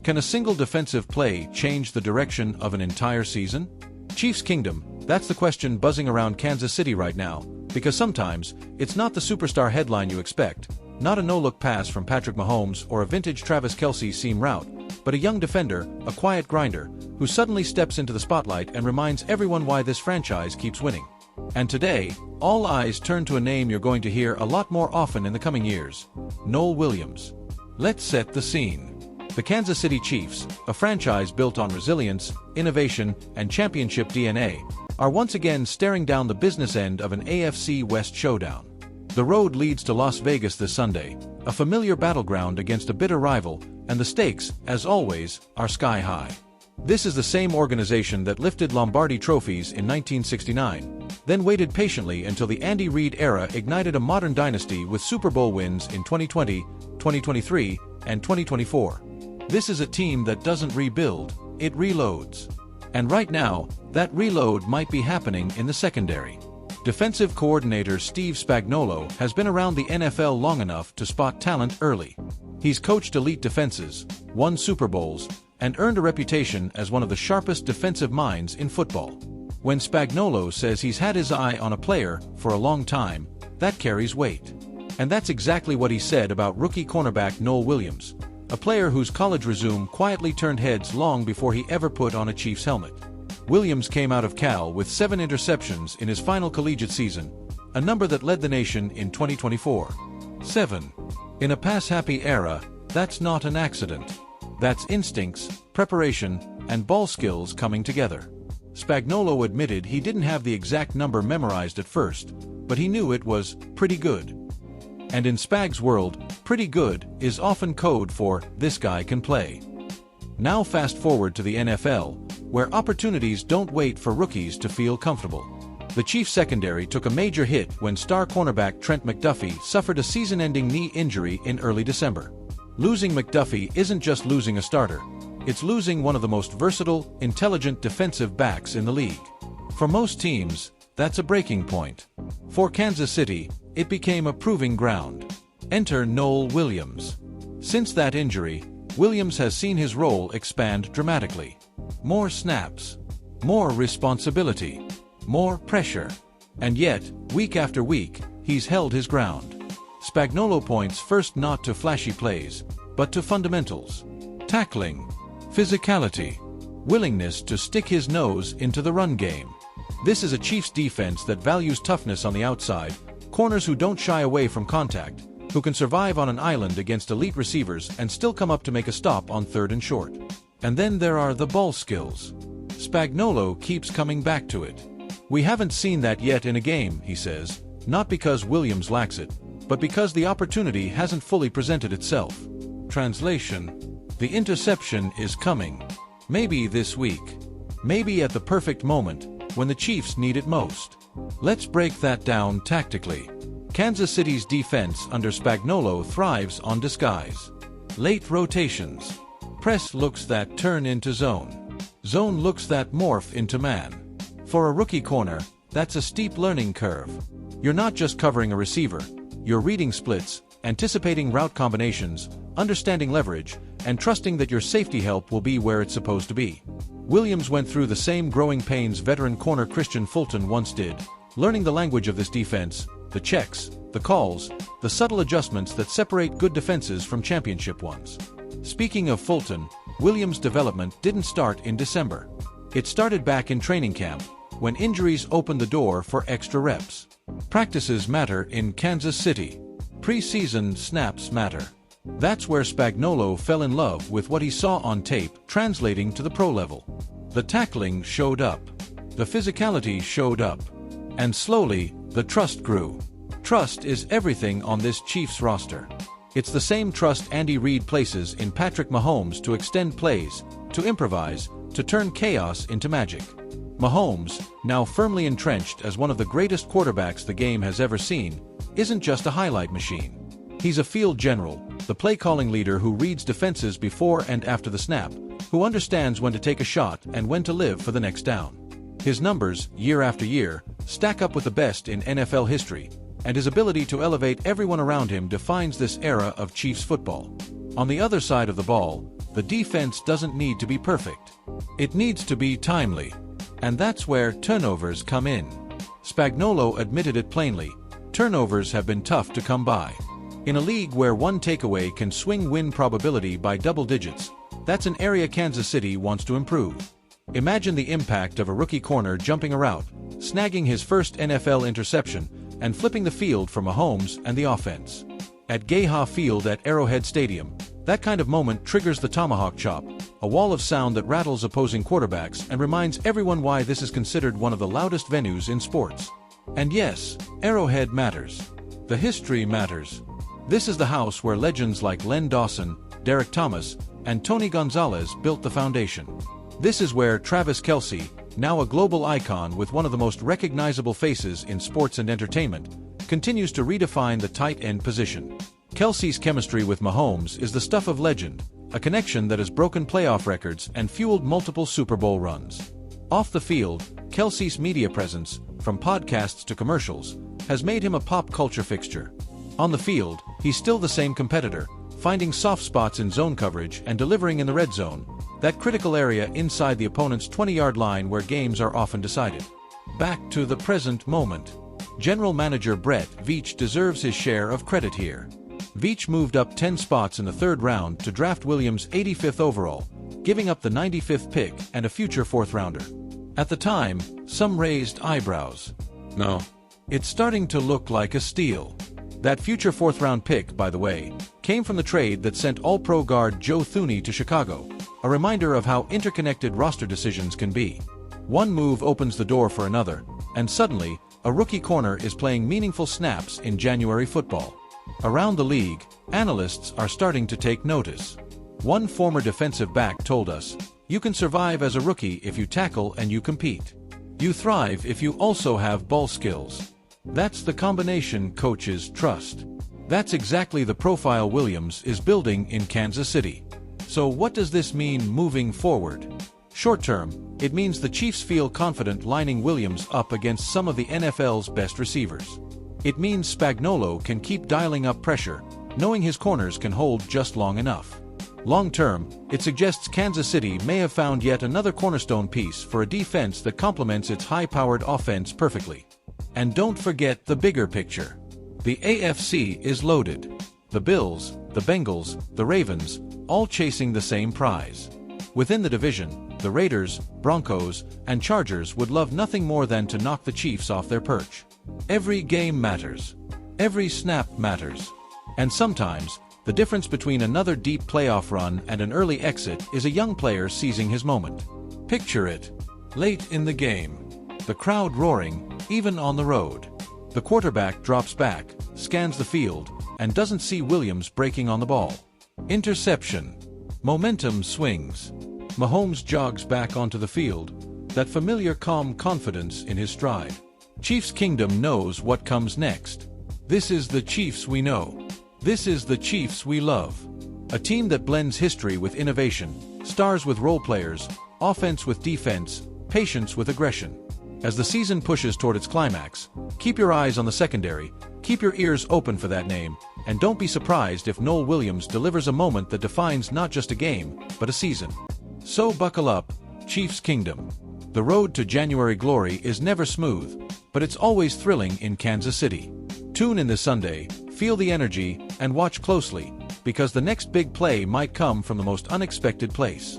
Can a single defensive play change the direction of an entire season? Chiefs Kingdom, that's the question buzzing around Kansas City right now, because sometimes, it's not the superstar headline you expect, not a no-look pass from Patrick Mahomes or a vintage Travis Kelce seam route, but a young defender, a quiet grinder, who suddenly steps into the spotlight and reminds everyone why this franchise keeps winning. And today, all eyes turn to a name you're going to hear a lot more often in the coming years: Null Williams. Let's set the scene. The Kansas City Chiefs, a franchise built on resilience, innovation, and championship DNA, are once again staring down the business end of an AFC West showdown. The road leads to Las Vegas this Sunday, a familiar battleground against a bitter rival, and the stakes, as always, are sky high. This is the same organization that lifted Lombardi trophies in 1969, then waited patiently until the Andy Reid era ignited a modern dynasty with Super Bowl wins in 2020, 2023, and 2024. This is a team that doesn't rebuild, it reloads. And right now, that reload might be happening in the secondary. Defensive coordinator Steve Spagnuolo has been around the NFL long enough to spot talent early. He's coached elite defenses, won Super Bowls, and earned a reputation as one of the sharpest defensive minds in football. When Spagnuolo says he's had his eye on a player for a long time, that carries weight. And that's exactly what he said about rookie cornerback Null Williams, a player whose college resume quietly turned heads long before he ever put on a Chiefs helmet. Williams came out of Cal with 7 interceptions in his final collegiate season, a number that led the nation in 2024. 7. In a pass-happy era, that's not an accident. That's instincts, preparation, and ball skills coming together. Spagnuolo admitted he didn't have the exact number memorized at first, but he knew it was pretty good. And in Spag's world, pretty good is often code for "this guy can play." Now fast forward to the NFL, where opportunities don't wait for rookies to feel comfortable. The Chiefs secondary took a major hit when star cornerback Trent McDuffie suffered a season-ending knee injury in early December. Losing McDuffie isn't just losing a starter, it's losing one of the most versatile, intelligent defensive backs in the league. For most teams, that's a breaking point. For Kansas City, it became a proving ground. Enter Null Williams. Since that injury, Williams has seen his role expand dramatically. More snaps, more responsibility, more pressure. And yet, week after week, he's held his ground. Spagnuolo points first not to flashy plays, but to fundamentals: tackling, physicality, willingness to stick his nose into the run game. This is a Chiefs defense that values toughness on the outside, corners who don't shy away from contact, who can survive on an island against elite receivers and still come up to make a stop on 3rd and short. And then there are the ball skills. Spagnuolo keeps coming back to it. We haven't seen that yet in a game, he says, not because Williams lacks it, but because the opportunity hasn't fully presented itself. Translation: the interception is coming. Maybe this week. Maybe at the perfect moment, when the Chiefs need it most. Let's break that down tactically. Kansas City's defense under Spagnuolo thrives on disguise. Late rotations. Press looks that turn into zone. Zone looks that morph into man. For a rookie corner, that's a steep learning curve. You're not just covering a receiver, you're reading splits, anticipating route combinations, understanding leverage, and trusting that your safety help will be where it's supposed to be. Williams went through the same growing pains veteran corner Christian Fulton once did, learning the language of this defense, the checks, the calls, the subtle adjustments that separate good defenses from championship ones. Speaking of Fulton, Williams' development didn't start in December. It started back in training camp, when injuries opened the door for extra reps. Practices matter in Kansas City. Preseason snaps matter. That's where Spagnuolo fell in love with what he saw on tape translating to the pro level. The tackling showed up. The physicality showed up. And slowly, the trust grew. Trust is everything on this Chiefs roster. It's the same trust Andy Reid places in Patrick Mahomes to extend plays, to improvise, to turn chaos into magic. Mahomes, now firmly entrenched as one of the greatest quarterbacks the game has ever seen, isn't just a highlight machine. He's a field general, the play-calling leader who reads defenses before and after the snap, who understands when to take a shot and when to live for the next down. His numbers, year after year, stack up with the best in NFL history, and his ability to elevate everyone around him defines this era of Chiefs football. On the other side of the ball, the defense doesn't need to be perfect. It needs to be timely. And that's where turnovers come in. Spagnuolo admitted it plainly. Turnovers have been tough to come by. In a league where one takeaway can swing win probability by double digits, that's an area Kansas City wants to improve. Imagine the impact of a rookie corner jumping a route, snagging his first NFL interception, and flipping the field for Mahomes and the offense. At Gayha Field at Arrowhead Stadium, that kind of moment triggers the tomahawk chop, a wall of sound that rattles opposing quarterbacks and reminds everyone why this is considered one of the loudest venues in sports. And yes, Arrowhead matters. The history matters. This is the house where legends like Len Dawson, Derek Thomas, and Tony Gonzalez built the foundation. This is where Travis Kelce, now a global icon with one of the most recognizable faces in sports and entertainment, continues to redefine the tight end position. Kelce's chemistry with Mahomes is the stuff of legend, a connection that has broken playoff records and fueled multiple Super Bowl runs. Off the field, Kelce's media presence, from podcasts to commercials, has made him a pop culture fixture. On the field, he's still the same competitor, finding soft spots in zone coverage and delivering in the red zone, that critical area inside the opponent's 20-yard line where games are often decided. Back to the present moment. General Manager Brett Veach deserves his share of credit here. Veach moved up 10 spots in the third round to draft Williams 85th overall, giving up the 95th pick and a future fourth-rounder. At the time, some raised eyebrows. No. It's starting to look like a steal. That future fourth-round pick, by the way, came from the trade that sent All-Pro guard Joe Thuney to Chicago, a reminder of how interconnected roster decisions can be. One move opens the door for another, and suddenly, a rookie corner is playing meaningful snaps in January football. Around the league, analysts are starting to take notice. One former defensive back told us, "You can survive as a rookie if you tackle and you compete. You thrive if you also have ball skills." That's the combination coaches trust. That's exactly the profile Williams is building in Kansas City. So what does this mean moving forward? Short term, it means the Chiefs feel confident lining Williams up against some of the NFL's best receivers. It means Spagnuolo can keep dialing up pressure, knowing his corners can hold just long enough. Long term, it suggests Kansas City may have found yet another cornerstone piece for a defense that complements its high-powered offense perfectly. And don't forget the bigger picture. The AFC is loaded. The Bills, the Bengals, the Ravens, all chasing the same prize. Within the division, the Raiders, Broncos, and Chargers would love nothing more than to knock the Chiefs off their perch. Every game matters. Every snap matters. And sometimes, the difference between another deep playoff run and an early exit is a young player seizing his moment. Picture it. Late in the game. The crowd roaring, even on the road. The quarterback drops back, scans the field, and doesn't see Williams breaking on the ball. Interception. Momentum swings. Mahomes jogs back onto the field, that familiar calm confidence in his stride. Chiefs Kingdom knows what comes next. This is the Chiefs we know. This is the Chiefs we love. A team that blends history with innovation, stars with role players, offense with defense, patience with aggression. As the season pushes toward its climax, keep your eyes on the secondary, keep your ears open for that name, and don't be surprised if Null Williams delivers a moment that defines not just a game, but a season. So buckle up, Chiefs Kingdom. The road to January glory is never smooth, but it's always thrilling in Kansas City. Tune in this Sunday, feel the energy, and watch closely, because the next big play might come from the most unexpected place.